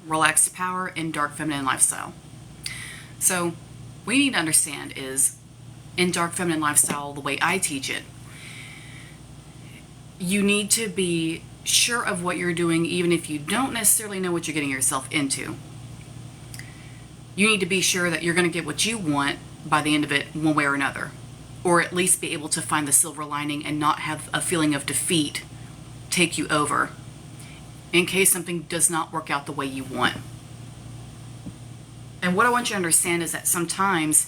relaxed power, and dark feminine lifestyle. So what you need to understand is, in dark feminine lifestyle, the way I teach it, you need to be sure of what you're doing, even if you don't necessarily know what you're getting yourself into. You need to be sure that you're going to get what you want by the end of it, one way or another, or at least be able to find the silver lining and not have a feeling of defeat take you over in case something does not work out the way you want. And what I want you to understand is that sometimes,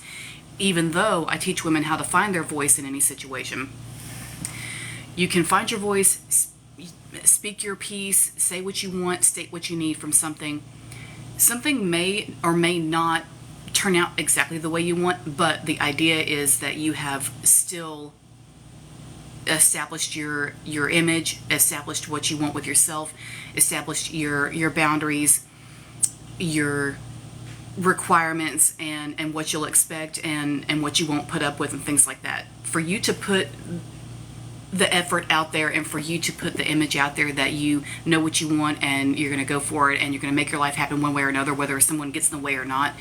even though I teach women how to find their voice in any situation, you can find your voice, speak your piece, say what you want, state what you need from something. Something may or may not turn out exactly the way you want, but the idea is that you have still established your image, established what you want with yourself, established your boundaries, your requirements, and what you'll expect and what you won't put up with and things like that. For you to put the effort out there and for you to put the image out there that you know what you want and you're going to go for it and you're going to make your life happen one way or another, whether someone gets in the way or not.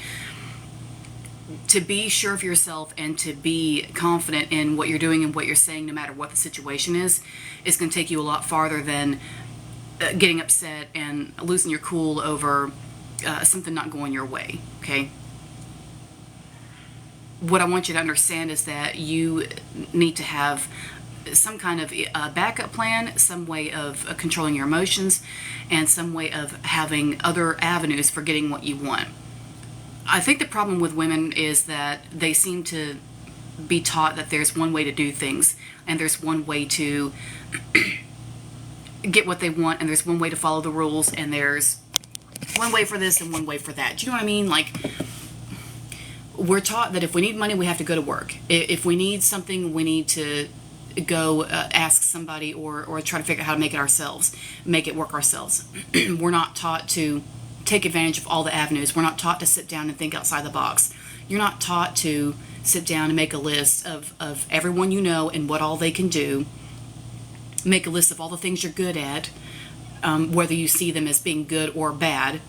To be sure of yourself and to be confident in what you're doing and what you're saying, no matter what the situation is going to take you a lot farther than getting upset and losing your cool over something not going your way, okay? What I want you to understand is that you need to have some kind of backup plan, some way of controlling your emotions, and some way of having other avenues for getting what you want. I think the problem with women is that they seem to be taught that there's one way to do things, and there's one way to get what they want, and there's one way to follow the rules, and there's one way for this and one way for that. Do you know what I mean? Like, we're taught that if we need money, we have to go to work. If we need something, we need to go ask somebody or try to figure out how to make it ourselves, make it work ourselves. We're not taught to take advantage of all the avenues. We're not taught to sit down and think outside the box. You're not taught to sit down and make a list of everyone you know and what all they can do. Make a list of all the things you're good at, whether you see them as being good or bad.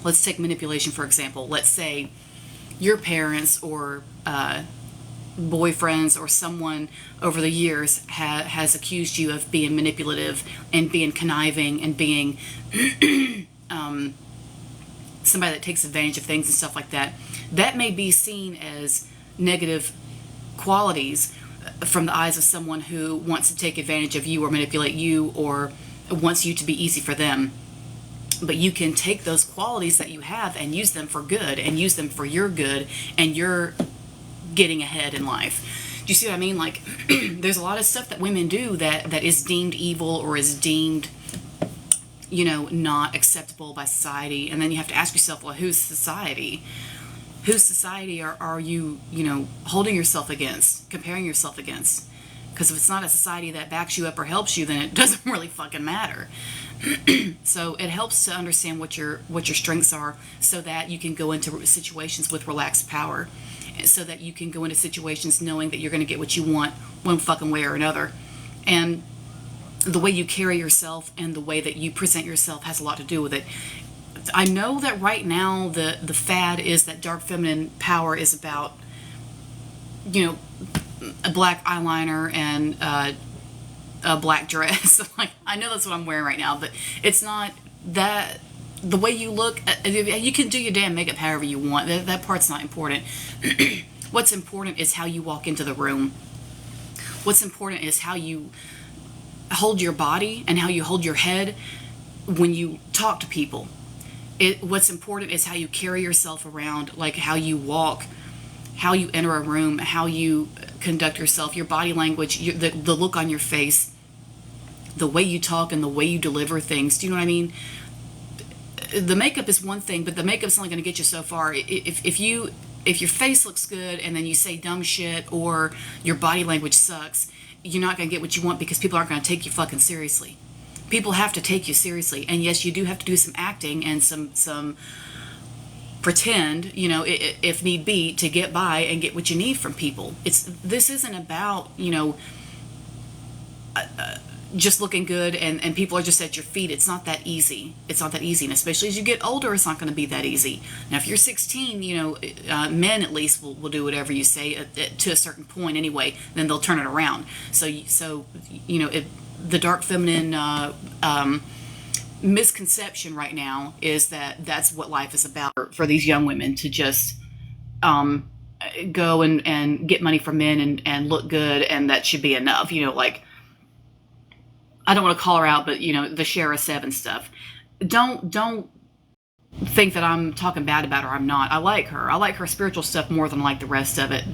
Let's take manipulation, for example. Let's say your parents or boyfriends or someone over the years has accused you of being manipulative and being conniving and being somebody that takes advantage of things and stuff like that. That may be seen as negative qualities from the eyes of someone who wants to take advantage of you or manipulate you or wants you to be easy for them. But you can take those qualities that you have and use them for good and use them for your good and your getting ahead in life. Do you see what I mean? Like, there's a lot of stuff that women do that is deemed evil or is deemed, you know, not acceptable by society. And then you have to ask yourself, well, whose society? Whose society are you, you know, holding yourself against, comparing yourself against? Because if it's not a society that backs you up or helps you, then it doesn't really fucking matter. So it helps to understand what your strengths are so that you can go into situations with relaxed power, so that you can go into situations knowing that you're going to get what you want one fucking way or another. And the way you carry yourself and the way that you present yourself has a lot to do with it. I know that right now the fad is that dark feminine power is about, you know, a black eyeliner and a black dress. Like, I know that's what I'm wearing right now, but it's not that. The way you look, you can do your damn makeup however you want. That part's not important. What's important is how you walk into the room. What's important is how you hold your body and how you hold your head when you talk to people. What's important is how you carry yourself around, like how you walk, how you enter a room, how you conduct yourself, your body language, the look on your face, the way you talk and the way you deliver things. Do you know what I mean? The makeup is one thing, but the makeup's only going to get you so far. If your face looks good and then you say dumb shit or your body language sucks, you're not going to get what you want because people aren't going to take you fucking seriously. People have to take you seriously. And yes, you do have to do some acting and some pretend, you know, if need be, to get by and get what you need from people. This isn't about, you know, just looking good and people are just at your feet. It's not that easy. It's not that easy. And especially as you get older, it's not going to be that easy. Now, if you're 16, men at least will do whatever you say to a certain point anyway, then they'll turn it around. So the dark feminine misconception right now is that that's what life is about for these young women, to just go and get money from men and look good, and that should be enough. Like, I don't want to call her out, but the Shara 7 stuff. Don't think that I'm talking bad about her. I'm not. I like her. I like her spiritual stuff more than I like the rest of it.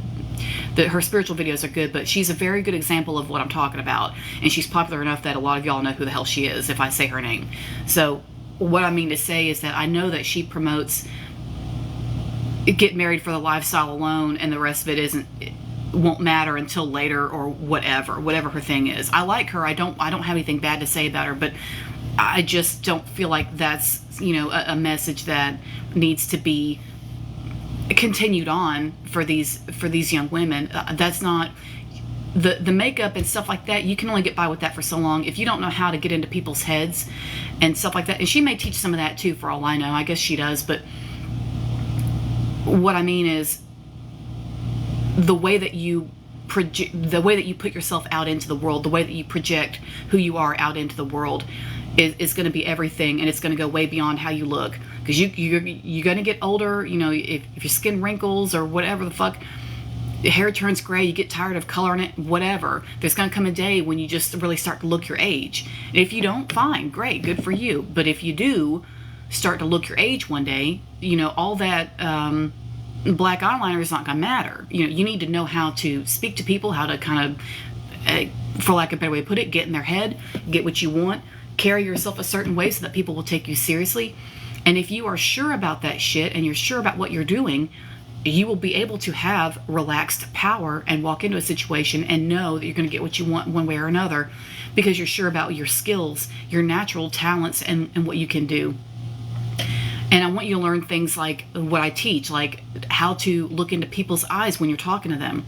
Her spiritual videos are good, but she's a very good example of what I'm talking about. And she's popular enough that a lot of y'all know who the hell she is if I say her name. So what I mean to say is that I know that she promotes get married for the lifestyle alone, and the rest of it won't matter until later, or whatever her thing is. I like her. I don't have anything bad to say about her, but I just don't feel like that's a message that needs to be continued on for these young women. That's not the makeup and stuff like that. You can only get by with that for so long if you don't know how to get into people's heads and stuff like that. And she may teach some of that too, for all I know. I guess she does. But what I mean is the way that you put yourself out into the world, the way that you project who you are out into the world is going to be everything, and it's going to go way beyond how you look. Because you're going to get older, if your skin wrinkles or whatever the fuck, your hair turns gray, you get tired of coloring it, whatever. There's going to come a day when you just really start to look your age. And if you don't, fine, great, good for you. But if you do start to look your age one day, all that black eyeliner is not going to matter. You need to know how to speak to people, how to kind of, for lack of a better way to put it, get in their head, get what you want, carry yourself a certain way so that people will take you seriously. And if you are sure about that shit and you're sure about what you're doing, you will be able to have relaxed power and walk into a situation and know that you're going to get what you want one way or another, because you're sure about your skills, your natural talents, and what you can do. And I want you to learn things like what I teach, like how to look into people's eyes when you're talking to them.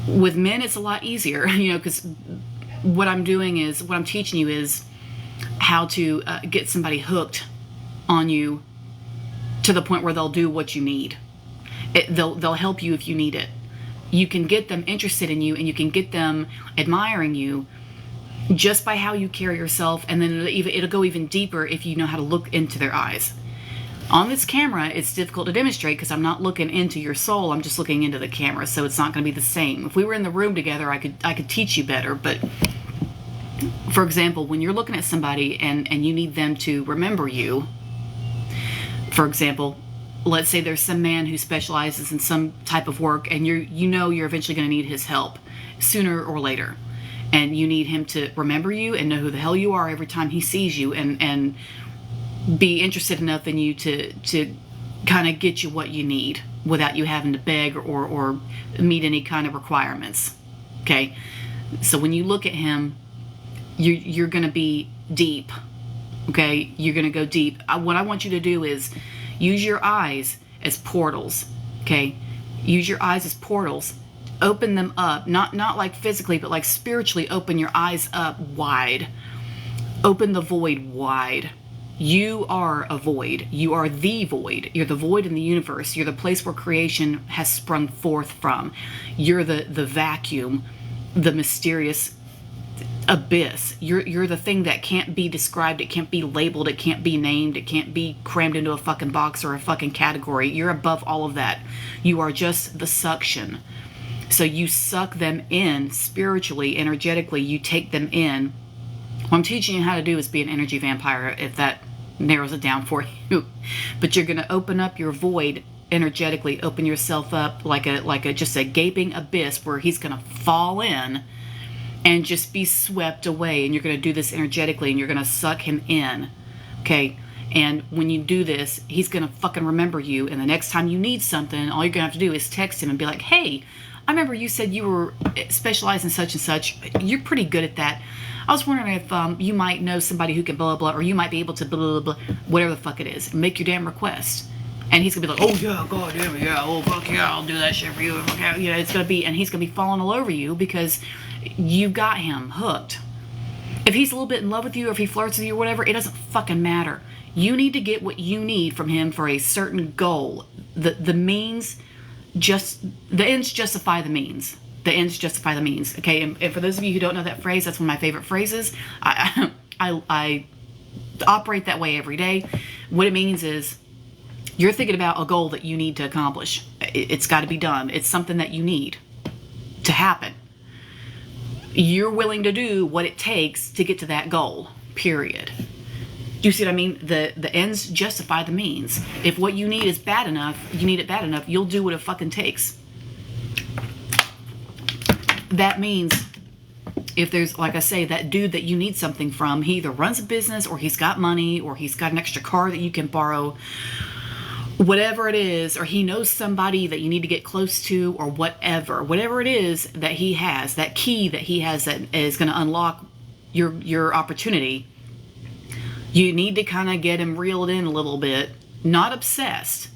With men, it's a lot easier, because what I'm teaching you is how to get somebody hooked on you to the point where they'll do what you need. They'll help you if you need it. You can get them interested in you, and you can get them admiring you just by how you carry yourself, and then it'll go even deeper if you know how to look into their eyes. On this camera, it's difficult to demonstrate because I'm not looking into your soul. I'm just looking into the camera, so it's not going to be the same. If we were in the room together, I could teach you better. But for example, when you're looking at somebody and you need them to remember you, for example, let's say there's some man who specializes in some type of work, and you're eventually going to need his help sooner or later. And you need him to remember you and know who the hell you are every time he sees you, and be interested enough in you to kind of get you what you need without you having to beg or meet any kind of requirements. Okay? So when you look at him, you're going to be deep. Okay? You're going to go deep. What I want you to do is use your eyes as portals. Okay? Use your eyes as portals. Open them up, not like physically, but like spiritually. Open your eyes up wide. Open the void wide. You are a void. You are the void. You're the void in the universe. You're the place where creation has sprung forth from. You're the vacuum, the mysterious abyss. You're the thing that can't be described. It can't be labeled. It can't be named. It can't be crammed into a fucking box or a fucking category. You're above all of that. You are just the suction. So you suck them in spiritually, energetically. You take them in. What I'm teaching you how to do is be an energy vampire, if that narrows it down for you. But you're going to open up your void energetically, open yourself up like just a gaping abyss where he's going to fall in and just be swept away. And you're going to do this energetically, and you're going to suck him in. Okay? And when you do this, he's going to fucking remember you. And the next time you need something, all you're going to have to do is text him and be like, hey, I remember you said you were specialized in such and such. You're pretty good at that. I was wondering if you might know somebody who can blah, blah, blah, or you might be able to blah, blah, blah, whatever the fuck it is. Make your damn request. And he's going to be like, oh, yeah, God damn it, yeah, oh, fuck yeah, I'll do that shit for you. It's going to be, and he's going to be falling all over you because you got him hooked. If he's a little bit in love with you, or if he flirts with you or whatever, it doesn't fucking matter. You need to get what you need from him for a certain goal. The means, just the ends justify the means. The ends justify the means. Okay, and for those of you who don't know that phrase, that's one of my favorite phrases. I operate that way every day. What it means is, you're thinking about a goal that you need to accomplish. It's got to be done. It's something that you need to happen. You're willing to do what it takes to get to that goal, period. Do you see what I mean? The ends justify the means. If what you need is bad enough, you need it bad enough, you'll do what it fucking takes. That means if there's, like I say, that dude that you need something from, he either runs a business, or he's got money, or he's got an extra car that you can borrow, whatever it is, or he knows somebody that you need to get close to, or whatever it is that he has, that key that he has that is going to unlock your opportunity, you need to kind of get him reeled in a little bit, not obsessed.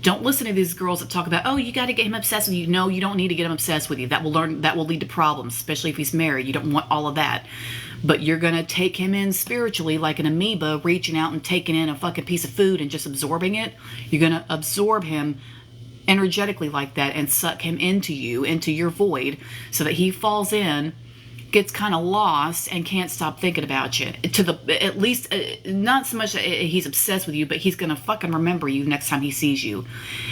Don't listen to these girls that talk about, oh, you got to get him obsessed with you. No, you don't need to get him obsessed with you. That will lead to problems, especially if he's married. You don't want all of that. But you're going to take him in spiritually like an amoeba, reaching out and taking in a fucking piece of food and just absorbing it. You're going to absorb him energetically like that and suck him into you, into your void, so that he falls in, gets kind of lost, and can't stop thinking about you. At least, not so much that he's obsessed with you, but he's going to fucking remember you next time he sees you.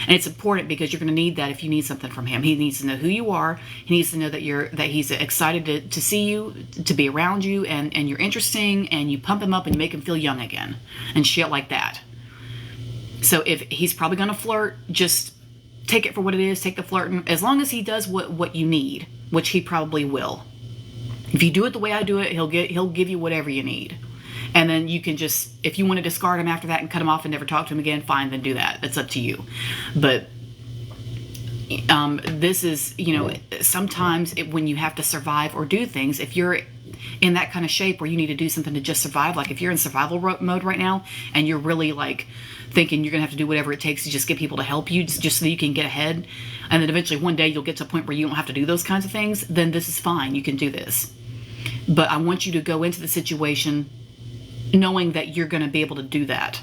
And it's important, because you're going to need that if you need something from him. He needs to know who you are. He needs to know that he's excited to see you, to be around you, and you're interesting, and you pump him up and you make him feel young again, and shit like that. So if he's probably going to flirt, just take it for what it is. Take the flirting, as long as he does what you need, which he probably will. If you do it the way I do it, he'll give you whatever you need. And then you can just, if you want to discard him after that and cut him off and never talk to him again, fine, then do that. That's up to you. But this is, sometimes when you have to survive or do things, if you're in that kind of shape where you need to do something to just survive, like if you're in survival mode right now and you're really like thinking you're going to have to do whatever it takes to just get people to help you just so that you can get ahead, and then eventually one day you'll get to a point where you don't have to do those kinds of things, then this is fine. You can do this. But I want you to go into the situation knowing that you're going to be able to do that.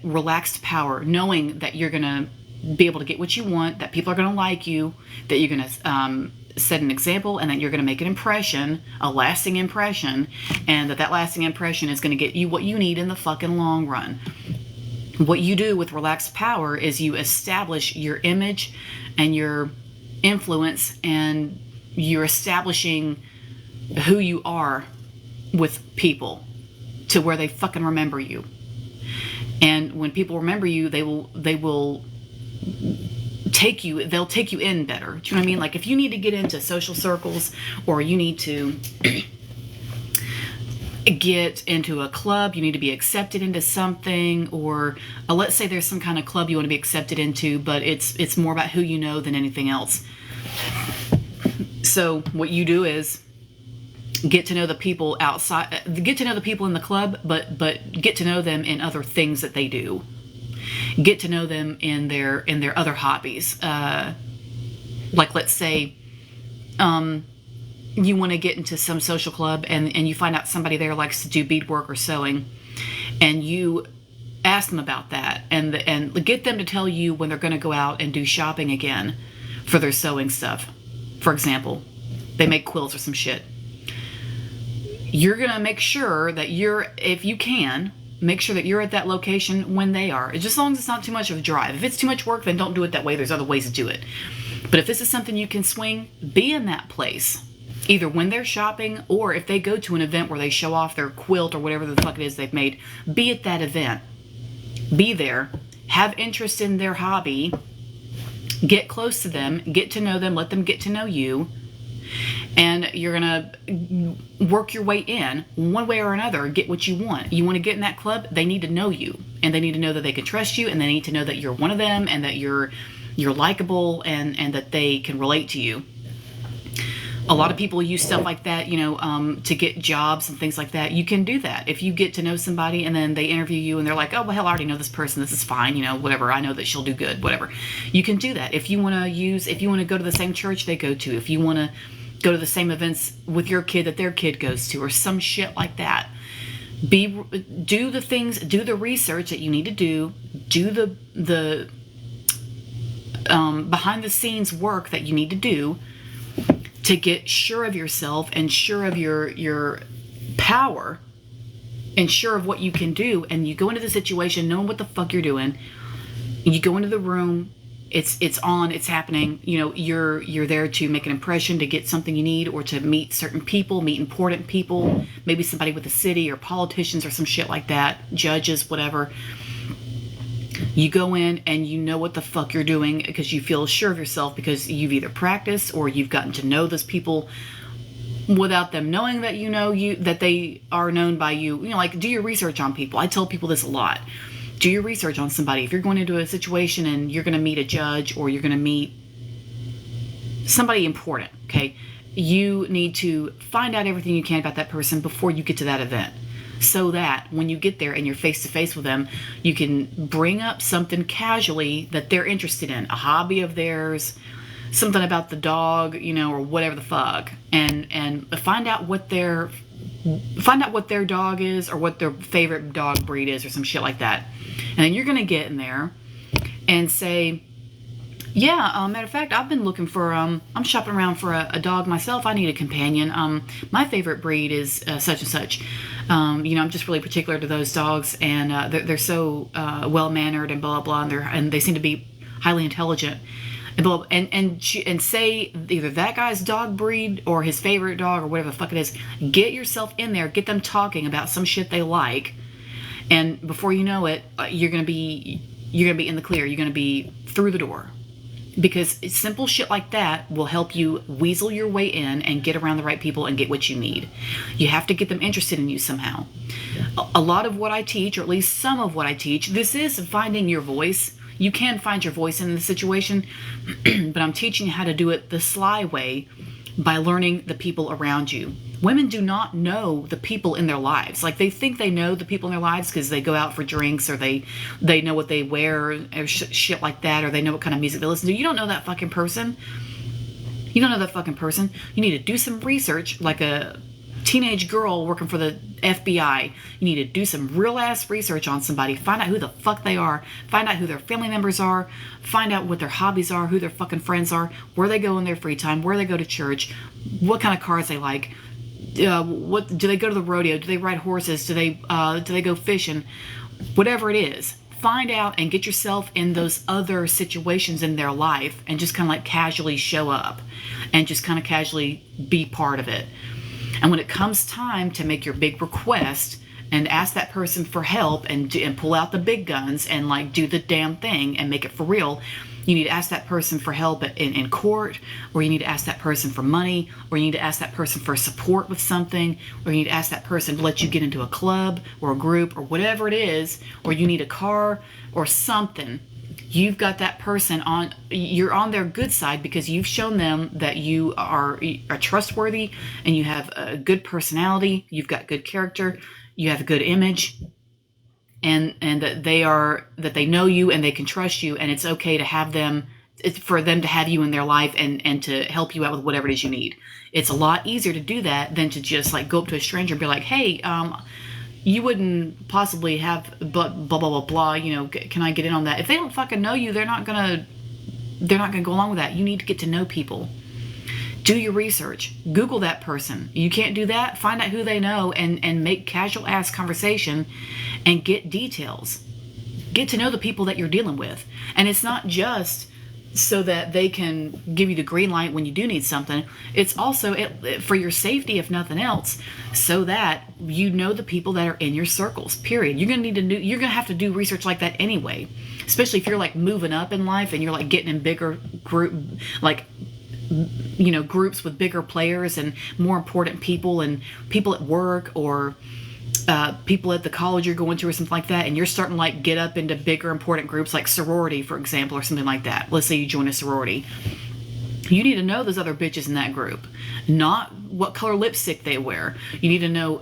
Relaxed power, knowing that you're going to be able to get what you want, that people are going to like you, that you're going to set an example, and that you're going to make an impression, a lasting impression, and that lasting impression is going to get you what you need in the fucking long run. What you do with relaxed power is you establish your image and your influence, and you're establishing who you are with people to where they fucking remember you. And when people remember you, they will take you, they'll take you in better. Do you know what I mean? Like if you need to get into social circles, or you need to get into a club, you need to be accepted into something, or let's say there's some kind of club you want to be accepted into, but it's more about who you know than anything else. So what you do is get to know the people outside, get to know the people in the club, but get to know them in other things that they do. Get to know them in their other hobbies. Like let's say you want to get into some social club and you find out somebody there likes to do beadwork or sewing, and you ask them about that and get them to tell you when they're going to go out and do shopping again for their sewing stuff. For example, they make quilts or some shit. You're going to make sure that if you can, make sure that you're at that location when they are. Just as long as it's not too much of a drive. If it's too much work, then don't do it that way. There's other ways to do it. But if this is something you can swing, be in that place. Either when they're shopping, or if they go to an event where they show off their quilt or whatever the fuck it is they've made, be at that event. Be there. Have interest in their hobby. Get close to them. Get to know them. Let them get to know you. And you're going to work your way in one way or another, get what you want. You want to get in that club, they need to know you. And they need to know that they can trust you, and they need to know that you're one of them, and that you're likable, and that they can relate to you. A lot of people use stuff like that, to get jobs and things like that. You can do that. If you get to know somebody and then they interview you and they're like, oh, well, hell, I already know this person. This is fine. Whatever. I know that she'll do good, whatever. You can do that. If you want to go to the same church they go to, if you want to go to the same events with your kid that their kid goes to, or some shit like that. Do the things, do the research that you need to do the behind the scenes work that you need to do to get sure of yourself and sure of your power and sure of what you can do. And you go into the situation knowing what the fuck you're doing. You go into the room, it's on, it's happening. You know, you're there to make an impression, to get something you need, or to meet certain people, meet important people, maybe somebody with the city or politicians or some shit like that, judges, whatever. You go in and you know what the fuck you're doing because you feel sure of yourself, because you've either practiced or you've gotten to know those people without them knowing that that they are known by you. You know, like, do your research on people. I tell people this a lot. Do your research on somebody. If you're going into a situation and you're going to meet a judge or you're going to meet somebody important, okay, you need to find out everything you can about that person before you get to that event, so that when you get there and you're face to face with them, you can bring up something casually that they're interested in, a hobby of theirs, something about the dog, you know, or whatever the fuck, and find out what their dog is, or what their favorite dog breed is, or some shit like that. And then you're going to get in there and say, yeah, matter of fact, I've been looking for, I'm shopping around for a dog myself. I need a companion. My favorite breed is such and such. You know, I'm just really particular to those dogs, and they're so well-mannered and blah, blah, blah, and they seem to be highly intelligent. And say either that guy's dog breed or his favorite dog or whatever the fuck it is. Get yourself in there, get them talking about some shit they like, and before you know it, you're gonna be in the clear. You're gonna be through the door, because simple shit like that will help you weasel your way in and get around the right people and get what you need. You have to get them interested in you somehow. A lot of what I teach, or at least some of what I teach, this is finding your voice. You can find your voice in the situation, but I'm teaching you how to do it the sly way, by learning the people around you. Women do not know the people in their lives. Like, they think they know the people in their lives because they go out for drinks, or they know what they wear, or shit like that, or they know what kind of music they listen to. You don't know that fucking person. You don't know that fucking person. You need to do some research, like a teenage girl working for the FBI. You need to do some real ass research on somebody. Find out who the fuck they are. Find out who their family members are. Find out what their hobbies are, who their fucking friends are, where they go in their free time, where they go to church, what kind of cars they like. What do they go to the rodeo? Do they ride horses? Do they go fishing? Whatever it is, find out and get yourself in those other situations in their life, and just kind of like casually show up and just kind of casually be part of it. And when it comes time to make your big request and ask that person for help and pull out the big guns and like do the damn thing and make it for real, you need to ask that person for help in court, or you need to ask that person for money, or you need to ask that person for support with something, or you need to ask that person to let you get into a club or a group or whatever it is, or you need a car or something. You've got that person you're on their good side, because you've shown them that you are trustworthy, and you have a good personality, you've got good character, you have a good image, and that they know you and they can trust you, and it's okay to have them, for them to have you in their life and to help you out with whatever it is you need. It's a lot easier to do that than to just like go up to a stranger and be like, hey, you wouldn't possibly have blah, blah, blah, blah, blah, you know, can I get in on that? If they don't fucking know you, they're not gonna go along with that. You need to get to know people. Do your research. Google that person. You can't do that? Find out who they know and make casual ass conversation and get details. Get to know the people that you're dealing with. And it's not just so that they can give you the green light when you do need something. It's also for your safety, if nothing else, so that you know the people that are in your circles, period. You're gonna have to do research like that anyway, especially if you're like moving up in life and you're like getting in bigger groups with bigger players and more important people, and people at work, or people at the college you're going to, or something like that, and you're starting to like get up into bigger important groups like sorority, for example, or something like that. Let's say you join a sorority. You need to know those other bitches in that group, not what color lipstick they wear. You need to know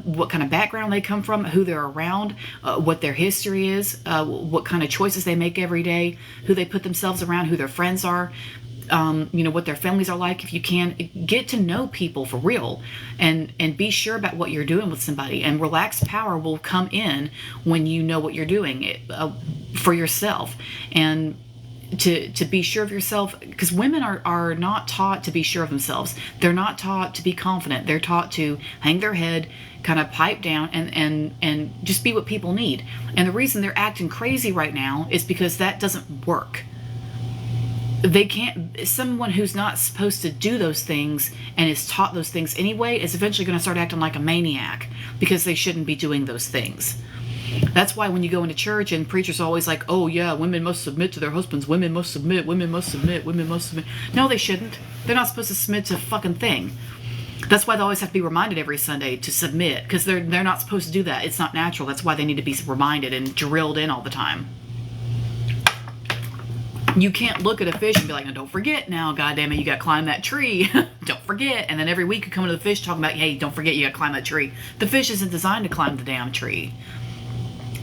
what kind of background they come from, who they're around, what their history is, what kind of choices they make every day, who they put themselves around, who their friends are. what their families are like. If you can, get to know people for real, and be sure about what you're doing with somebody. And relaxed power will come in when you know what you're doing for yourself, and to be sure of yourself, because women are not taught to be sure of themselves. They're not taught to be confident. They're taught to hang their head, kind of pipe down, and just be what people need. And the reason they're acting crazy right now is because that doesn't work. They can't, someone who's not supposed to do those things and is taught those things anyway is eventually going to start acting like a maniac, because they shouldn't be doing those things. That's why when you go into church and preachers are always like, oh yeah, women must submit to their husbands, women must submit, women must submit, women must submit. No, they shouldn't. They're not supposed to submit to a fucking thing. That's why they always have to be reminded every Sunday to submit, because they're not supposed to do that. It's not natural. That's why they need to be reminded and drilled in all the time. You can't look at a fish and be like, no, don't forget now, goddamn it, you got to climb that tree. Don't forget. And then every week you come to the fish talking about, hey, don't forget you got to climb that tree. The fish isn't designed to climb the damn tree.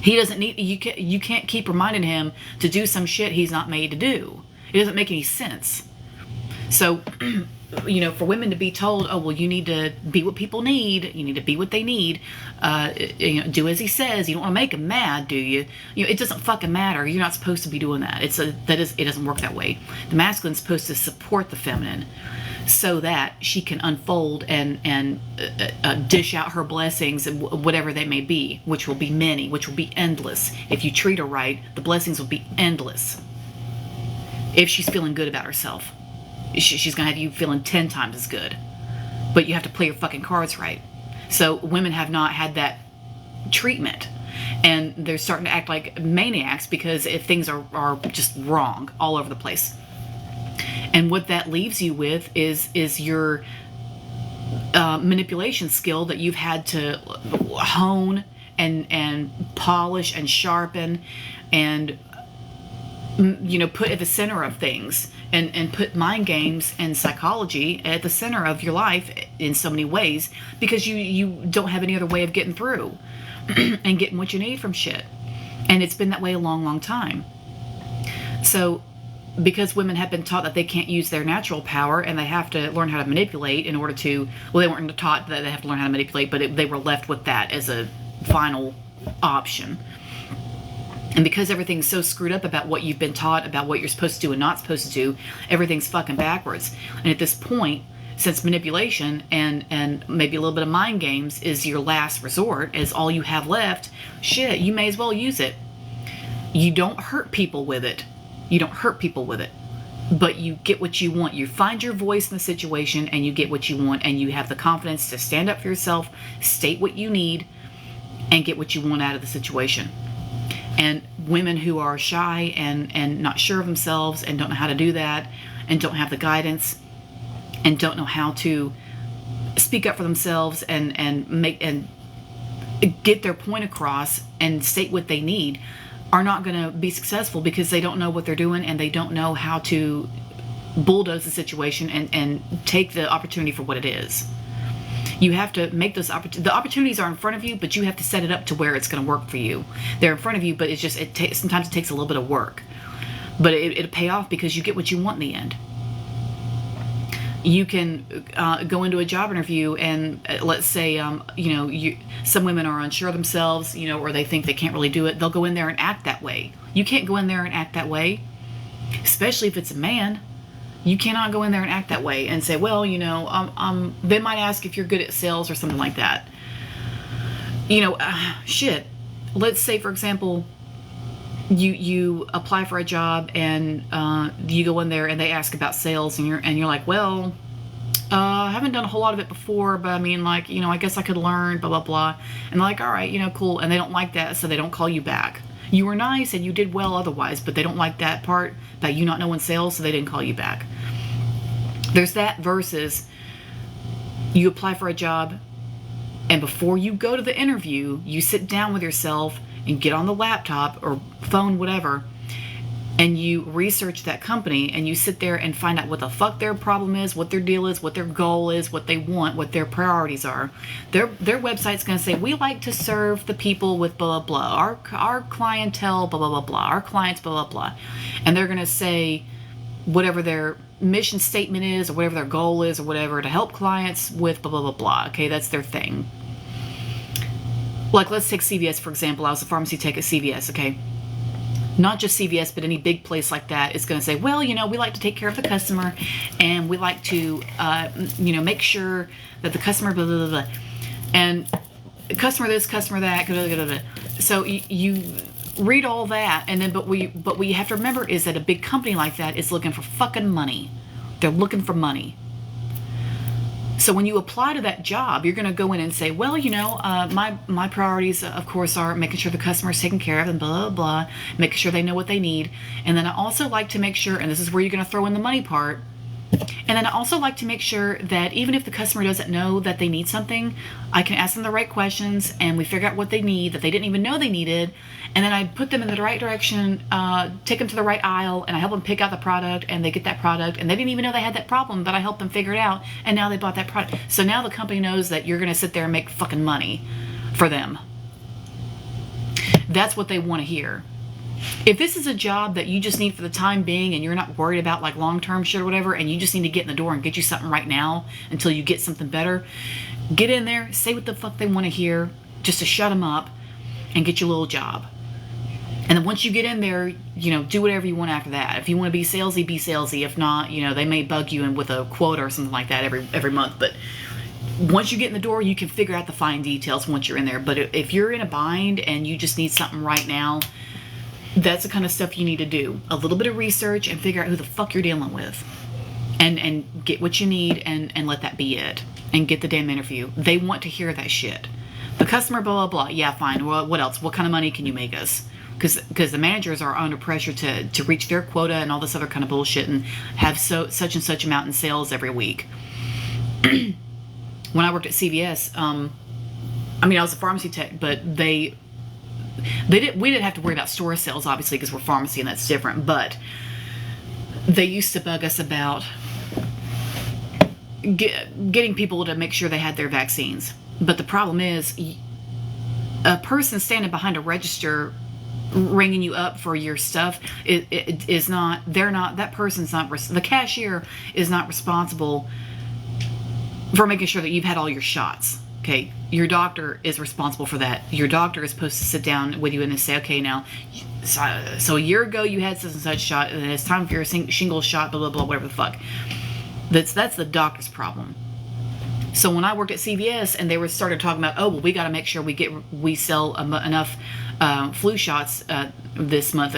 He doesn't need, you can't keep reminding him to do some shit he's not made to do. It doesn't make any sense. So, for women to be told, oh, well, you need to be what people need. You need to be what they need. Do as he says. You don't want to make him mad, do you? It doesn't fucking matter. You're not supposed to be doing that. It doesn't work that way. The masculine's supposed to support the feminine so that she can unfold and dish out her blessings, whatever they may be, which will be many, which will be endless. If you treat her right, the blessings will be endless. If she's feeling good about herself, she's going to have you feeling 10 times as good. But you have to play your fucking cards right. So women have not had that treatment. And they're starting to act like maniacs because if things are just wrong all over the place. And what that leaves you with is your manipulation skill that you've had to hone and polish and sharpen and put at the center of things, and put mind games and psychology at the center of your life in so many ways, because you don't have any other way of getting through and getting what you need from shit. And it's been that way a long, long time. So because women have been taught that they can't use their natural power and they have to learn how to manipulate in order to, well, they weren't taught that they have to learn how to manipulate, but they were left with that as a final option. And because everything's so screwed up about what you've been taught, about what you're supposed to do and not supposed to do, everything's fucking backwards. And at this point, since manipulation and maybe a little bit of mind games is your last resort, is all you have left, shit, you may as well use it. You don't hurt people with it. But you get what you want. You find your voice in the situation and you get what you want, and you have the confidence to stand up for yourself, state what you need, and get what you want out of the situation. And women who are shy and not sure of themselves and don't know how to do that, and don't have the guidance and don't know how to speak up for themselves and make and get their point across and state what they need, are not going to be successful, because they don't know what they're doing and they don't know how to bulldoze the situation and take the opportunity for what it is. You have to make those the opportunities are in front of you, but you have to set it up to where it's going to work for you. They're in front of you, but it's just sometimes it takes a little bit of work, but it'll pay off because you get what you want in the end. You can go into a job interview and let's say some women are unsure of themselves, or they think they can't really do it. They'll go in there and act that way. You can't go in there and act that way, especially if it's a man. You cannot go in there and act that way and say, well, they might ask if you're good at sales or something like that. Shit. Let's say, for example, you apply for a job and you go in there and they ask about sales, and you're like, well, I haven't done a whole lot of it before, but I mean, I guess I could learn, blah, blah, blah. And they're like, all right, cool. And they don't like that, so they don't call you back. You were nice and you did well otherwise, but they don't like that part about you not knowing sales, so they didn't call you back. There's that versus you apply for a job, and before you go to the interview, you sit down with yourself and get on the laptop or phone, whatever, and you research that company, and you sit there and find out what the fuck their problem is, what their deal is, what their goal is, what they want, what their priorities are. Their website's going to say, we like to serve the people with blah, blah, blah. Our clientele, blah, blah, blah, blah. Our clients, blah, blah, blah. And they're going to say whatever their mission statement is, or whatever their goal is, or whatever, to help clients with blah, blah, blah, blah. Okay, that's their thing. Like, let's take CVS, for example. I was a pharmacy tech at CVS, okay? Not just CVS, but any big place like that is going to say, well, we like to take care of the customer, and we like to, make sure that the customer, blah, blah, blah, blah. And customer this, customer that, blah, blah, blah, blah. So you read all that, and then, but what you have to remember is that a big company like that is looking for fucking money. They're looking for money. So when you apply to that job, you're going to go in and say, well, my priorities, of course, are making sure the customer is taken care of and blah, blah, blah, making sure they know what they need. And then I also like to make sure, and this is where you're going to throw in the money part, and then I also like to make sure that even if the customer doesn't know that they need something, I can ask them the right questions, and we figure out what they need that they didn't even know they needed. And then I put them in the right direction, take them to the right aisle, and I help them pick out the product, and they get that product. And they didn't even know they had that problem, but I helped them figure it out, and now they bought that product. So now the company knows that you're going to sit there and make fucking money for them. That's what they want to hear. If this is a job that you just need for the time being, and you're not worried about like long-term shit or whatever, and you just need to get in the door and get you something right now until you get something better, get in there, say what the fuck they want to hear, just to shut them up and get your little job. And then once you get in there, do whatever you want after that. If you want to be salesy, be salesy. If not, they may bug you in with a quota or something like that every month. But once you get in the door, you can figure out the fine details once you're in there. But if you're in a bind and you just need something right now, that's the kind of stuff you need to do. A little bit of research and figure out who the fuck you're dealing with. And get what you need and let that be it. And get the damn interview. They want to hear that shit. The customer, blah, blah, blah. Yeah, fine. Well, what else? What kind of money can you make us? Because the managers are under pressure to reach their quota and all this other kind of bullshit and have such and such amount in sales every week. When I worked at CVS, I was a pharmacy tech, but we didn't have to worry about store sales, obviously, because we're pharmacy and that's different. But they used to bug us about getting people to make sure they had their vaccines. But the problem is, a person standing behind a register ringing you up for your stuff that person's not, the cashier is not responsible for making sure that you've had all your shots. Okay, your doctor is responsible for that. Your doctor is supposed to sit down with you and say, okay, now, so a year ago you had such and such shot, and it's time for your shingles shot, blah, blah, blah, whatever the fuck. That's the doctor's problem. So when I worked at CVS and they started talking about, oh, well, we got to make sure we sell enough flu shots this month.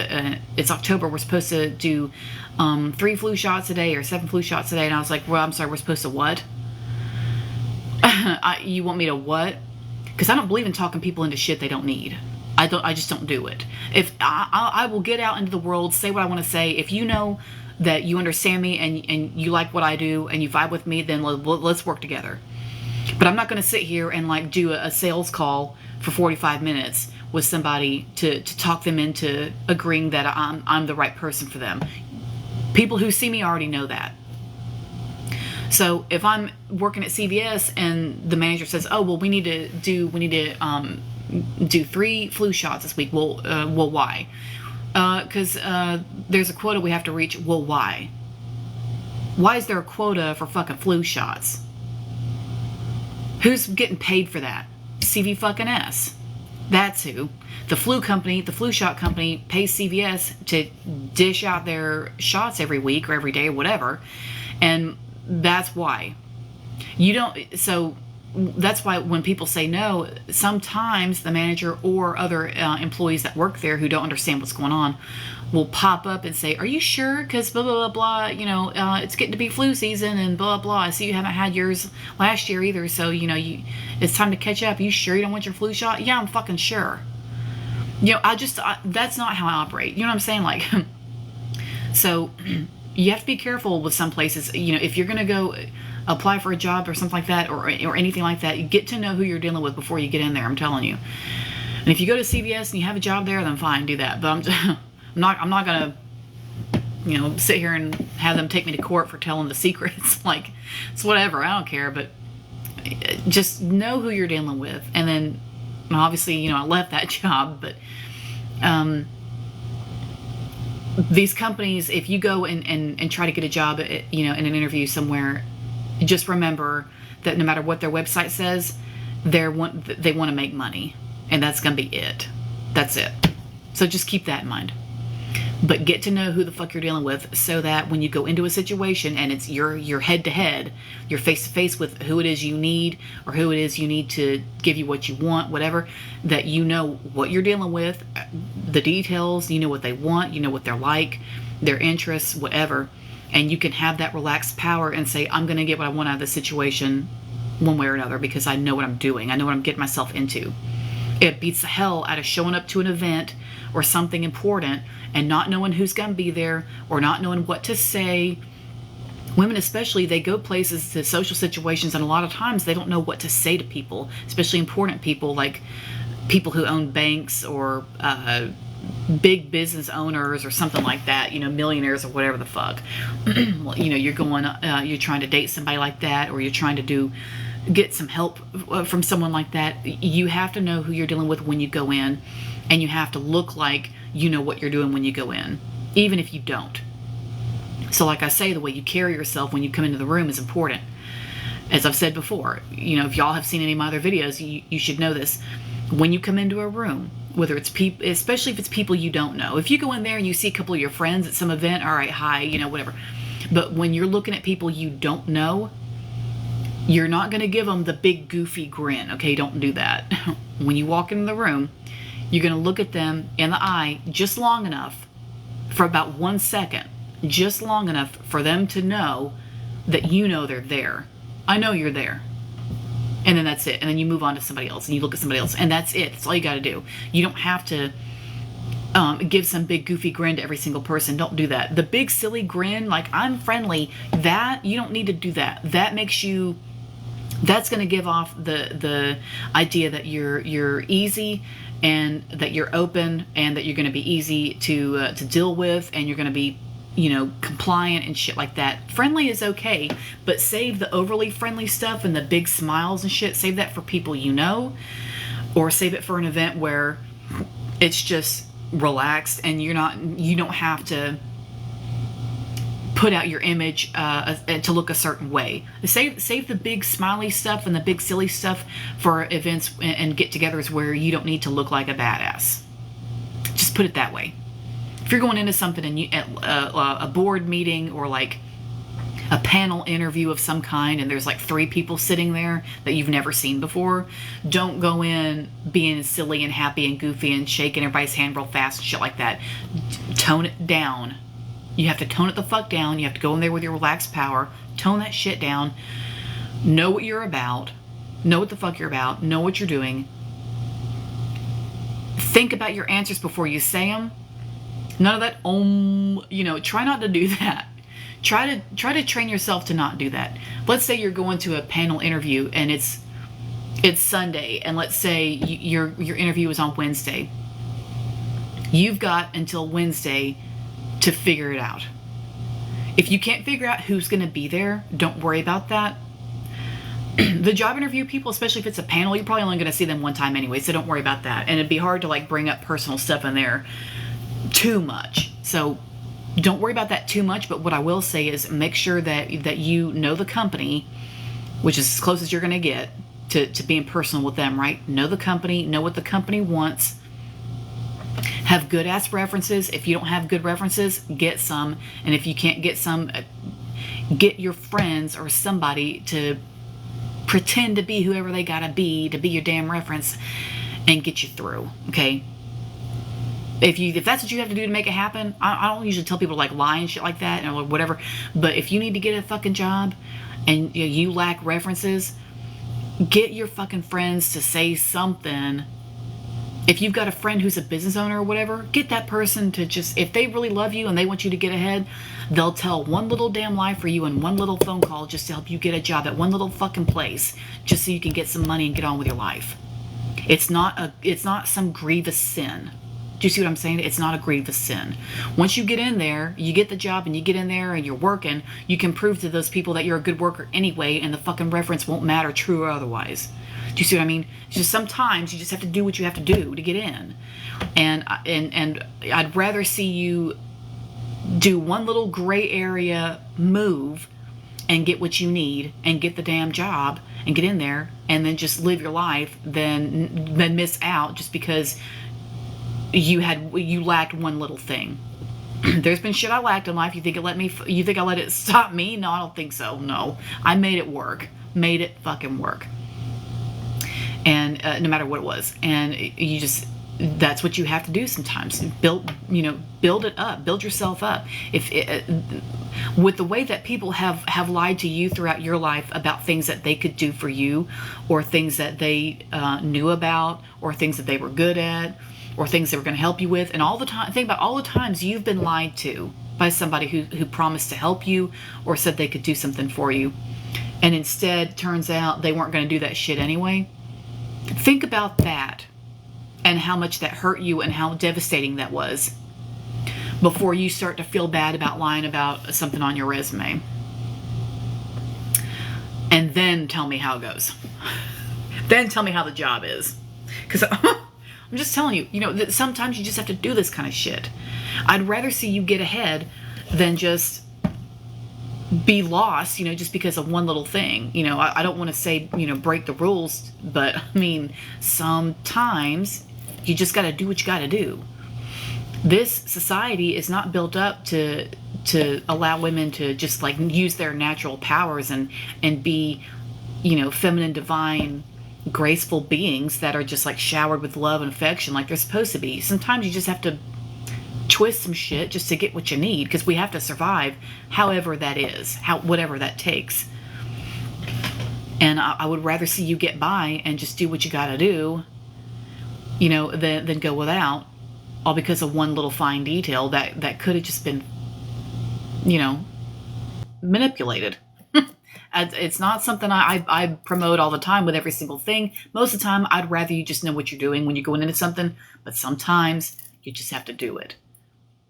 It's October. We're supposed to do 3 flu shots a day or 7 flu shots a day. And I was like, well, I'm sorry, we're supposed to what? You want me to what? Because I don't believe in talking people into shit they don't need. I just don't do it. If I will get out into the world, say what I want to say. If you know that you understand me and you like what I do and you vibe with me, then let's work together. But I'm not going to sit here and like do a sales call for 45 minutes with somebody to talk them into agreeing that I'm the right person for them. People who see me already know that. So if I'm working at CVS and the manager says, oh, well, we need to do 3 flu shots this week. Well, why? Because there's a quota we have to reach. Well, why? Why is there a quota for fucking flu shots? Who's getting paid for that? CV fucking S. That's who. The flu shot company pays CVS to dish out their shots every week or every day or whatever. And that's why. So that's why when people say no, sometimes the manager or other employees that work there who don't understand what's going on will pop up and say, are you sure? Because blah, blah, blah, blah, it's getting to be flu season and blah, blah. I see you haven't had yours last year either. So, it's time to catch up. Are you sure you don't want your flu shot? Yeah, I'm fucking sure. That's not how I operate. You know what I'm saying? Like, so you have to be careful with some places. If you're going to go apply for a job or something like that, or anything like that, you get to know who you're dealing with before you get in there. I'm telling you. And if you go to CVS and you have a job there, then fine, do that. But I'm not gonna, sit here and have them take me to court for telling the secrets. Like, it's whatever. I don't care. But just know who you're dealing with. And then, obviously, I left that job, but these companies, if you go and try to get a job at, in an interview somewhere, just remember that no matter what their website says, they want to make money, and that's going to be it. That's it. So just keep that in mind. But get to know who the fuck you're dealing with, so that when you go into a situation and it's your head to head, you're face to face with who it is you need, or who it is you need to give you what you want, whatever, that you know what you're dealing with, the details, you know what they want, you know what they're like, their interests, whatever. And you can have that relaxed power and say, I'm going to get what I want out of this situation one way or another, because I know what I'm doing. I know what I'm getting myself into. It beats the hell out of showing up to an event or something important and not knowing who's going to be there, or not knowing what to say. Women especially, they go places to social situations, and a lot of times they don't know what to say to people, especially important people, like people who own banks, or big business owners or something like that, millionaires or whatever the fuck. Well, you're trying to date somebody like that, or you're trying to get some help from someone like that. You have to know who you're dealing with when you go in, and you have to look like you know what you're doing when you go in, even if you don't. So like I say, the way you carry yourself when you come into the room is important. As I've said before, if y'all have seen any of my other videos, you should know this. When you come into a room, whether it's people, especially if it's people you don't know. If you go in there and you see a couple of your friends at some event, all right, hi, whatever. But when you're looking at people you don't know, you're not going to give them the big goofy grin, okay? Don't do that. When you walk into the room, you're going to look at them in the eye just long enough, for about 1 second, just long enough for them to know that you know they're there. I know you're there. And then that's it. And then you move on to somebody else, and you look at somebody else, and that's it. That's all you got to do. You don't have to give some big goofy grin to every single person. Don't do that. The big silly grin, like I'm friendly, that you don't need to do that. That's going to give off the idea that you're easy, and that you're open, and that you're going to be easy to deal with, and you're going to be compliant and shit like that. Friendly is okay, but save the overly friendly stuff and the big smiles and shit. Save that for people or save it for an event where it's just relaxed, and you don't have to put out your image to look a certain way. Save the big smiley stuff and the big silly stuff for events and get-togethers where you don't need to look like a badass. Just put it that way. If you're going into something and a board meeting, or like a panel interview of some kind, and there's like 3 people sitting there that you've never seen before, don't go in being silly and happy and goofy and shaking everybody's hand real fast and shit like that. Tone it down. You have to tone it the fuck down. You have to go in there with your relaxed power. Tone that shit down. Know what you're about. Know what the fuck you're about. Know what you're doing. Think about your answers before you say them. None of that, try not to do that. Try to train yourself to not do that. Let's say you're going to a panel interview and it's Sunday, and let's say your interview is on Wednesday. You've got until Wednesday to figure it out. If you can't figure out who's going to be there, don't worry about that. The job interview people, especially if it's a panel, you're probably only going to see them one time anyway, so don't worry about that. And it'd be hard to bring up personal stuff in there too much. So don't worry about that too much. But what I will say is make sure that you know the company, which is as close as you're going to get to being personal with them, right? Know the company, know what the company wants. Have good ass references. If you don't have good references, get some. And if you can't get some, get your friends or somebody to pretend to be whoever they gotta be to be your damn reference and get you through. Okay. If that's what you have to do to make it happen, I don't usually tell people to lie and shit like that or whatever. But if you need to get a fucking job and you lack references, get your fucking friends to say something. If you've got a friend who's a business owner or whatever, get that person to just, if they really love you and they want you to get ahead, they'll tell one little damn lie for you in one little phone call just to help you get a job at one little fucking place, just so you can get some money and get on with your life. It's not some grievous sin. Do you see what I'm saying? It's not a grievous sin. Once you get in there, you get the job and you get in there and you're working, you can prove to those people that you're a good worker anyway, and the fucking reference won't matter, true or otherwise. Do you see what I mean? It's just sometimes you just have to do what you have to do to get in. And I'd rather see you do one little gray area move and get what you need and get the damn job and get in there and then just live your life than miss out just because you lacked one little thing. There's been shit I lacked in life. You think I let it stop me? No, I don't think so. No, I made it work. Made it fucking work. And no matter what it was. And you just, that's what you have to do sometimes. Build it up. Build yourself up. With the way that people have lied to you throughout your life about things that they could do for you, or things that they knew about, or things that they were good at, or things they were going to help you with, and all the time, think about all the times you've been lied to by somebody who promised to help you or said they could do something for you, and instead turns out they weren't going to do that shit anyway. Think about that and how much that hurt you and how devastating that was before you start to feel bad about lying about something on your resume. And then tell me how it goes. Then tell me how the job is. Because I'm just telling you, that sometimes you just have to do this kind of shit. I'd rather see you get ahead than just be lost, just because of one little thing. I don't want to say, break the rules, but I mean, sometimes you just got to do what you got to do. This society is not built up to allow women to just like use their natural powers and be, feminine, divine, graceful beings that are just like showered with love and affection like they're supposed to be. Sometimes you just have to twist some shit just to get what you need, because we have to survive however that is, whatever that takes. And I would rather see you get by and just do what you gotta do, than go without, all because of one little fine detail that could have just been, manipulated. It's not something I promote all the time with every single thing. Most of the time, I'd rather you just know what you're doing when you're going into something, but sometimes you just have to do it.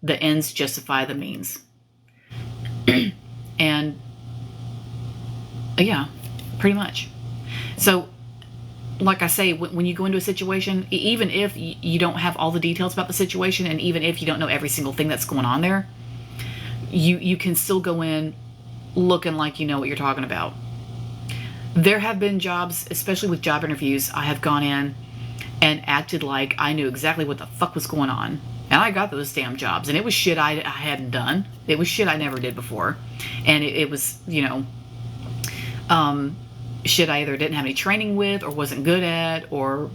The ends justify the means. And yeah, pretty much. So, like I say, when you go into a situation, even if you don't have all the details about the situation, and even if you don't know every single thing that's going on there, you can still go in looking like you know what you're talking about. There have been jobs, especially with job interviews, I have gone in and acted like I knew exactly what the fuck was going on. And I got those damn jobs. And it was shit I hadn't done. It was shit I never did before. And it was, shit I either didn't have any training with or wasn't good at or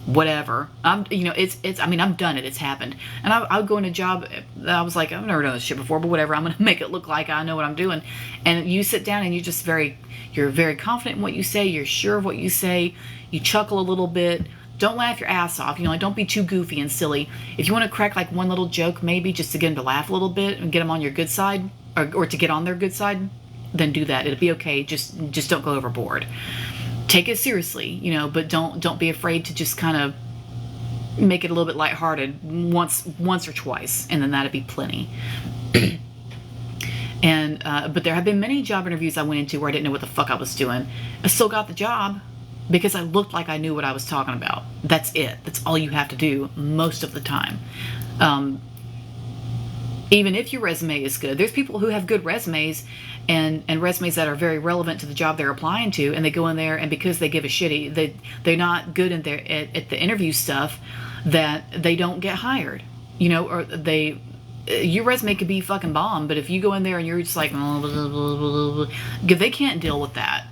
whatever. I've done it. It's happened. And I would go in a job, I was like, I've never done this shit before, but whatever. I'm going to make it look like I know what I'm doing. And you sit down and you're very confident in what you say. You're sure of what you say. You chuckle a little bit. Don't laugh your ass off. Don't be too goofy and silly. If you want to crack like one little joke, maybe just to get them to laugh a little bit and get them on your good side, or to get on their good side, then do that. It'll be okay. Just don't go overboard. Take it seriously, but don't be afraid to just kind of make it a little bit lighthearted once or twice, and then that'd be plenty. And but there have been many job interviews I went into where I didn't know what the fuck I was doing. I still got the job because I looked like I knew what I was talking about. That's it. That's all you have to do most of the time. Even if your resume is good, there's people who have good resumes and resumes that are very relevant to the job they're applying to, and they go in there, and because they give a shitty, they're not good at the interview stuff, that they don't get hired. Or your resume could be fucking bomb, but if you go in there and you're just like, blah, blah, blah, blah, blah, they can't deal with that.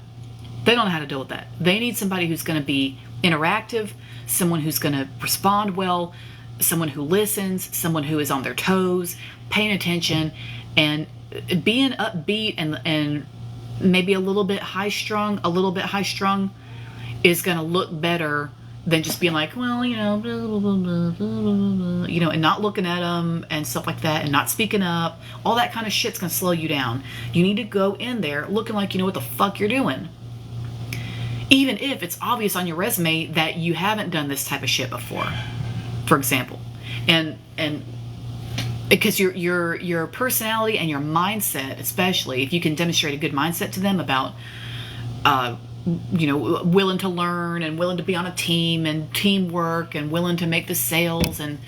They don't know how to deal with that. They need somebody who's going to be interactive, someone who's going to respond well, someone who listens, someone who is on their toes, paying attention, and being upbeat and maybe a little bit high strung is going to look better than just being like, well, blah, blah, blah, blah, blah, and not looking at them and stuff like that, and not speaking up. All that kind of shit's going to slow you down. You need to go in there looking like you know what the fuck you're doing. Even if it's obvious on your resume that you haven't done this type of shit before, for example. And because your personality and your mindset, especially if you can demonstrate a good mindset to them about, willing to learn and willing to be on a team and teamwork and willing to make the sales and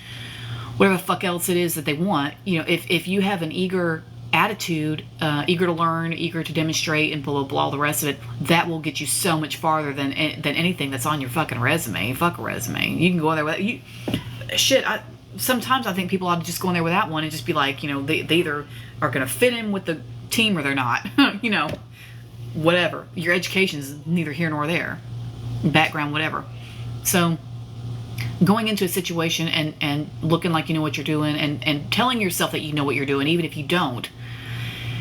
whatever the fuck else it is that they want. If you have an eager attitude, eager to learn, eager to demonstrate, and blah blah blah, all the rest of it, that will get you so much farther than anything that's on your fucking resume. Fuck a resume. You can go in there with you. Shit. Sometimes I think people ought to just go in there with that one and just be like, they either are going to fit in with the team or they're not. Whatever. Your education is neither here nor there. Background, whatever. So going into a situation and looking like you know what you're doing and telling yourself that you know what you're doing, even if you don't,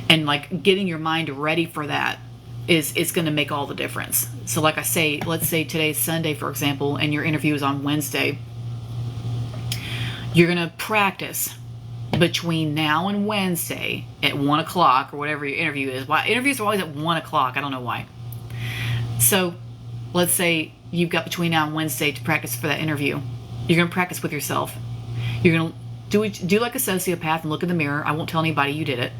and like getting your mind ready for that is going to make all the difference. So like I say, let's say today's Sunday, for example, and your interview is on Wednesday. You're going to practice between now and Wednesday at 1 o'clock or whatever your interview is. Why interviews are always at 1 o'clock? I don't know why. So let's say you've got between now and Wednesday to practice for that interview. You're going to practice with yourself. You're going to do like a sociopath and look in the mirror. I won't tell anybody you did it.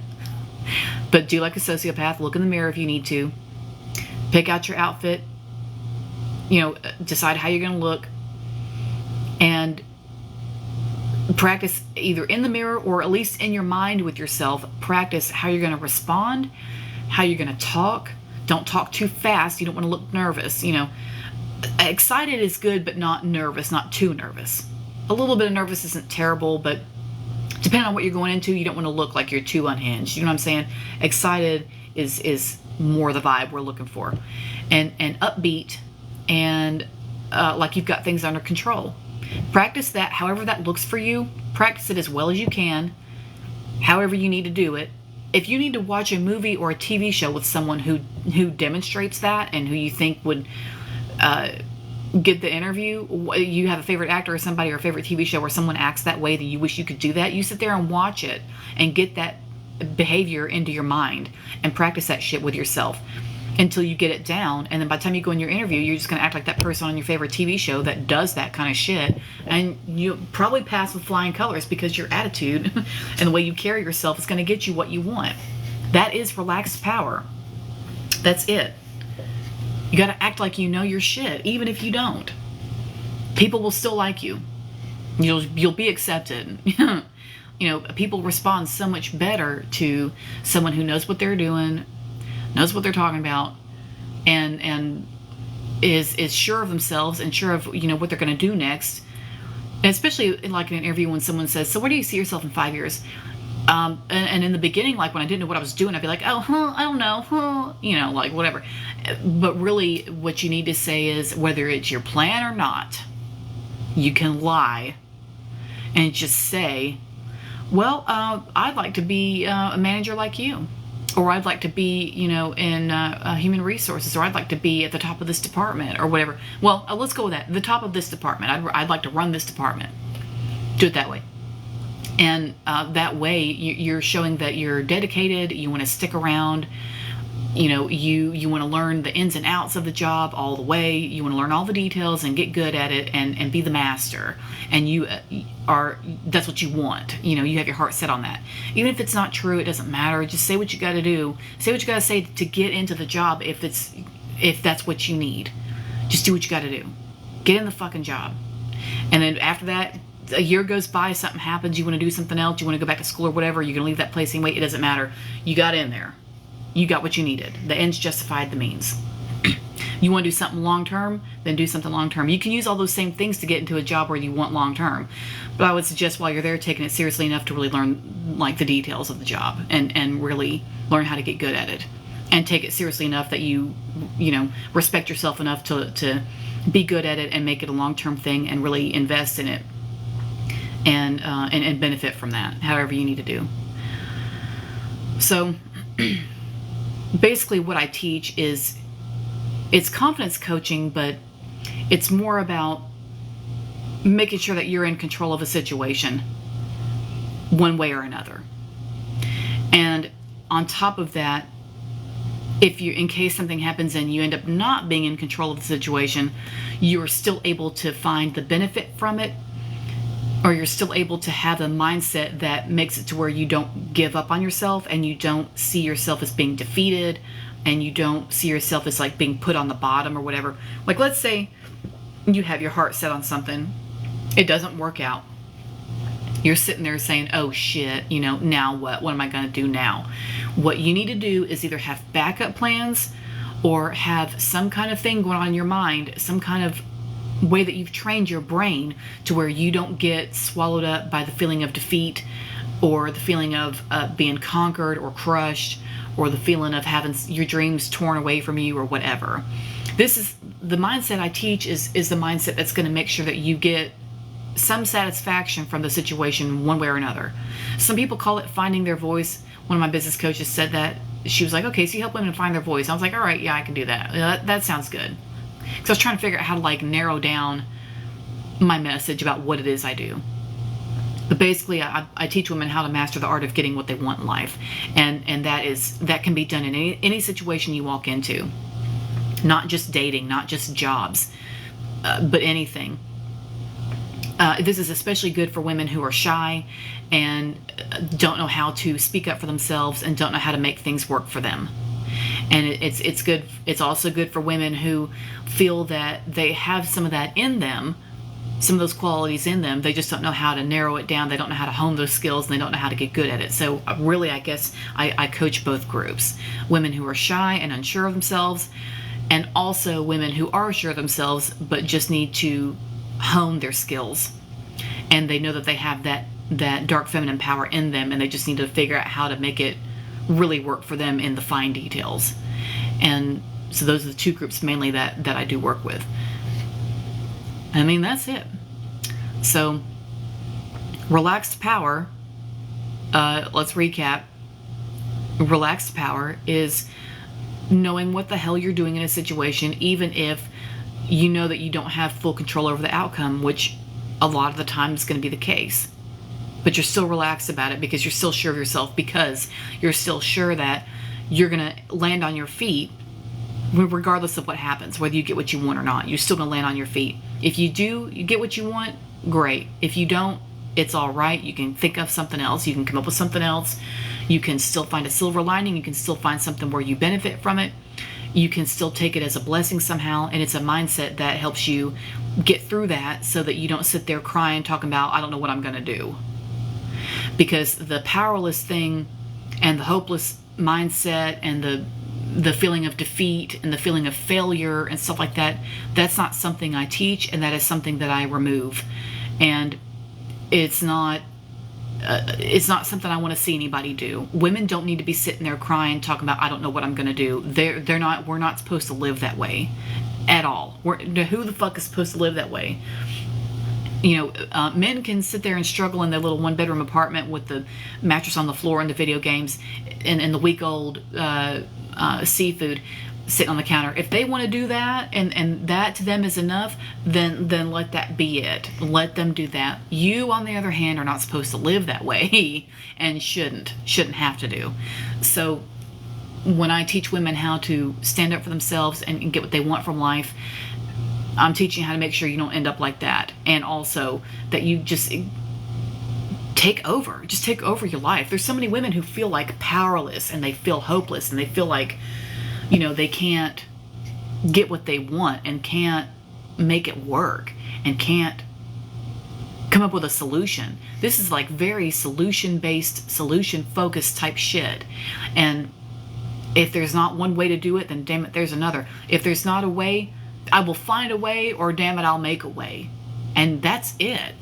But do like a sociopath. Look in the mirror if you need to. Pick out your outfit. Decide how you're going to look. And practice either in the mirror or at least in your mind with yourself. Practice how you're going to respond, how you're going to talk. Don't talk too fast. You don't want to look nervous. Excited is good, but not nervous, not too nervous. A little bit of nervous isn't terrible, but depending on what you're going into, you don't want to look like you're too unhinged. You know what I'm saying? Excited is more the vibe we're looking for. And upbeat and like you've got things under control. Practice that however that looks for you. Practice it as well as you can, however you need to do it. If you need to watch a movie or a TV show with someone who demonstrates that and who you think would get the interview, you have a favorite actor or somebody or a favorite TV show where someone acts that way that you wish you could do that, you sit there and watch it and get that behavior into your mind and practice that shit with yourself until you get it down. And then by the time you go in your interview, you're just going to act like that person on your favorite TV show that does that kind of shit. And you'll probably pass with flying colors because your attitude and the way you carry yourself is going to get you what you want. That is relaxed power. That's it. You got to act like you know your shit, even if you don't. People will still like you. You'll be accepted. People respond so much better to someone who knows what they're doing, knows what they're talking about, and is sure of themselves and sure of what they're going to do next. And especially in like an interview when someone says, "So where do you see yourself in 5 years?" And in the beginning, like when I didn't know what I was doing, I'd be like, I don't know, like whatever. But really, what you need to say is whether it's your plan or not, you can lie and just say, well, I'd like to be a manager like you. Or I'd like to be, in human resources, or I'd like to be at the top of this department, or whatever. Well, let's go with that. The top of this department. I'd like to run this department. Do it that way. And that way, you're showing that you're dedicated. You want to stick around. You want to learn the ins and outs of the job all the way. You want to learn all the details and get good at it and be the master. And that's what you want. You have your heart set on that. Even if it's not true, it doesn't matter. Just say what you got to do. Say what you got to say to get into the job if that's what you need. Just do what you got to do. Get in the fucking job. And then after that, a year goes by, something happens, you want to do something else, you want to go back to school or whatever, you're going to leave that place anyway, it doesn't matter. You got in there. You got what you needed. The ends justified the means. You want to do something long-term, then do something long-term. You can use all those same things to get into a job where you want long-term. But I would suggest while you're there, taking it seriously enough to really learn like the details of the job and really learn how to get good at it. And take it seriously enough that you respect yourself enough to be good at it and make it a long-term thing and really invest in it and benefit from that, however you need to do. So basically what I teach is it's confidence coaching, but it's more about making sure that you're in control of a situation one way or another. And on top of that, in case something happens and you end up not being in control of the situation, you are still able to find the benefit from it, or you're still able to have a mindset that makes it to where you don't give up on yourself and you don't see yourself as being defeated and you don't see yourself as like being put on the bottom or whatever. Like let's say you have your heart set on something, it doesn't work out, You're sitting there saying, oh shit, now what? What am I going to do now? What you need to do is either have backup plans or have some kind of thing going on in your mind, some kind of way that you've trained your brain to where you don't get swallowed up by the feeling of defeat or the feeling of being conquered or crushed or the feeling of having your dreams torn away from you or whatever. This is the mindset I teach is the mindset that's going to make sure that you get some satisfaction from the situation one way or another. Some people call it finding their voice. One of my business coaches said that. She was like, okay, so you help women find their voice. I was like, all right, yeah, I can do that. That sounds good. Because I was trying to figure out how to narrow down my message about what it is I do. But basically, I teach women how to master the art of getting what they want in life. And that can be done in any situation you walk into. Not just dating, not just jobs, but anything. This is especially good for women who are shy and don't know how to speak up for themselves and don't know how to make things work for them. And it's good. It's also good for women who feel that they have some of that in them, some of those qualities in them. They just don't know how to narrow it down. They don't know how to hone those skills, and they don't know how to get good at it. So really, I guess I coach both groups: women who are shy and unsure of themselves, and also women who are sure of themselves but just need to hone their skills, and they know that they have that dark feminine power in them, and they just need to figure out how to make it really work for them in the fine details. And so those are the two groups mainly that I do work with. I mean, that's it. So relaxed power, let's recap. Relaxed power is knowing what the hell you're doing in a situation, even if you know that you don't have full control over the outcome, which a lot of the time is going to be the case. But you're still relaxed about it because you're still sure of yourself, because you're still sure that you're going to land on your feet regardless of what happens, whether you get what you want or not. You're still going to land on your feet. If you do, you get what you want, great. If you don't, it's all right. You can think of something else. You can come up with something else. You can still find a silver lining. You can still find something where you benefit from it. You can still take it as a blessing somehow, and it's a mindset that helps you get through that so that you don't sit there crying, talking about, I don't know what I'm going to do. Because the powerless thing and the hopeless mindset and the feeling of defeat and the feeling of failure and stuff like that, that's not something I teach, and that is something that I remove. And it's not something I want to see anybody do. Women don't need to be sitting there crying, talking about, I don't know what I'm going to do. We're not supposed to live that way at all. Who the fuck is supposed to live that way? Men can sit there and struggle in their little one-bedroom apartment with the mattress on the floor and the video games and the week-old seafood sitting on the counter. If they want to do that and that to them is enough, then let that be it. Let them do that. You, on the other hand, are not supposed to live that way and shouldn't have to do. So when I teach women how to stand up for themselves and get what they want from life, I'm teaching how to make sure you don't end up like that. And also that you just take over your life. There's so many women who feel like powerless and they feel hopeless and they feel like, they can't get what they want and can't make it work and can't come up with a solution. This is like very solution-based, solution-focused type shit. And if there's not one way to do it, then damn it, there's another. If there's not a way, I will find a way, or damn it, I'll make a way. And that's it.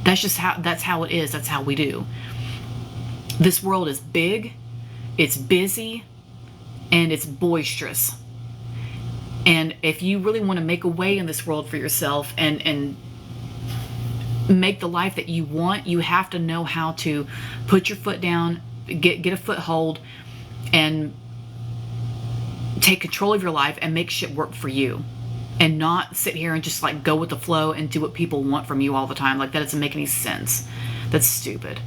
That's how it is. That's how we do. This world is big, it's busy, and it's boisterous. And if you really want to make a way in this world for yourself and make the life that you want, you have to know how to put your foot down, get a foothold, and take control of your life and make shit work for you. And not sit here and just go with the flow and do what people want from you all the time. That doesn't make any sense. That's stupid.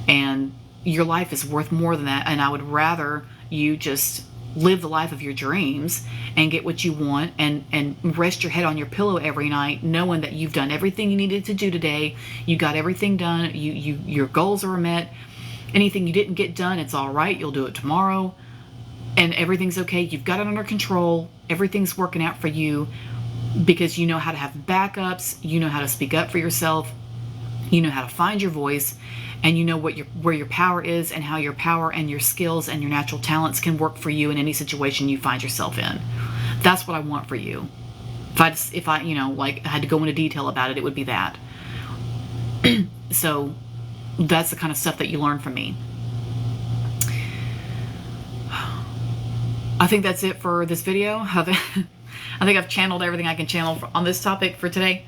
And your life is worth more than that. And I would rather you just live the life of your dreams and get what you want and rest your head on your pillow every night knowing that you've done everything you needed to do today. You got everything done. Your goals are met. Anything you didn't get done, it's all right. You'll do it tomorrow. And everything's okay. You've got it under control. Everything's working out for you because you know how to have backups. You know how to speak up for yourself. You know how to find your voice, and you know where your power is, and how your power and your skills and your natural talents can work for you in any situation you find yourself in. That's what I want for you. If I like had to go into detail about it, it would be that. So that's the kind of stuff that you learn from me. I think that's it for this video. I think I've channeled everything I can channel on this topic for today.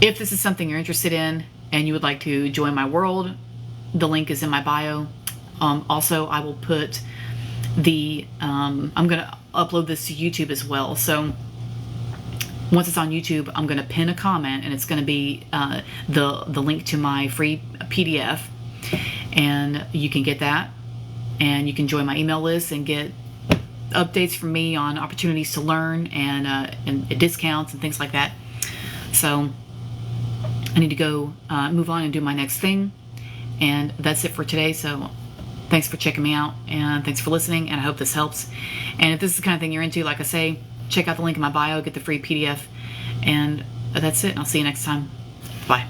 If this is something you're interested in and you would like to join my world, the link is in my bio. Also, I will put I'm going to upload this to YouTube as well. So once it's on YouTube, I'm going to pin a comment, and it's going to be the link to my free PDF, and you can get that, and you can join my email list and get updates from me on opportunities to learn and discounts and things like that. So I need to go move on and do my next thing, and that's it for today. So thanks for checking me out, and thanks for listening, and I hope this helps. And if this is the kind of thing you're into, like I say, check out the link in my bio, get the free PDF, and that's it. And I'll see you next time. Bye.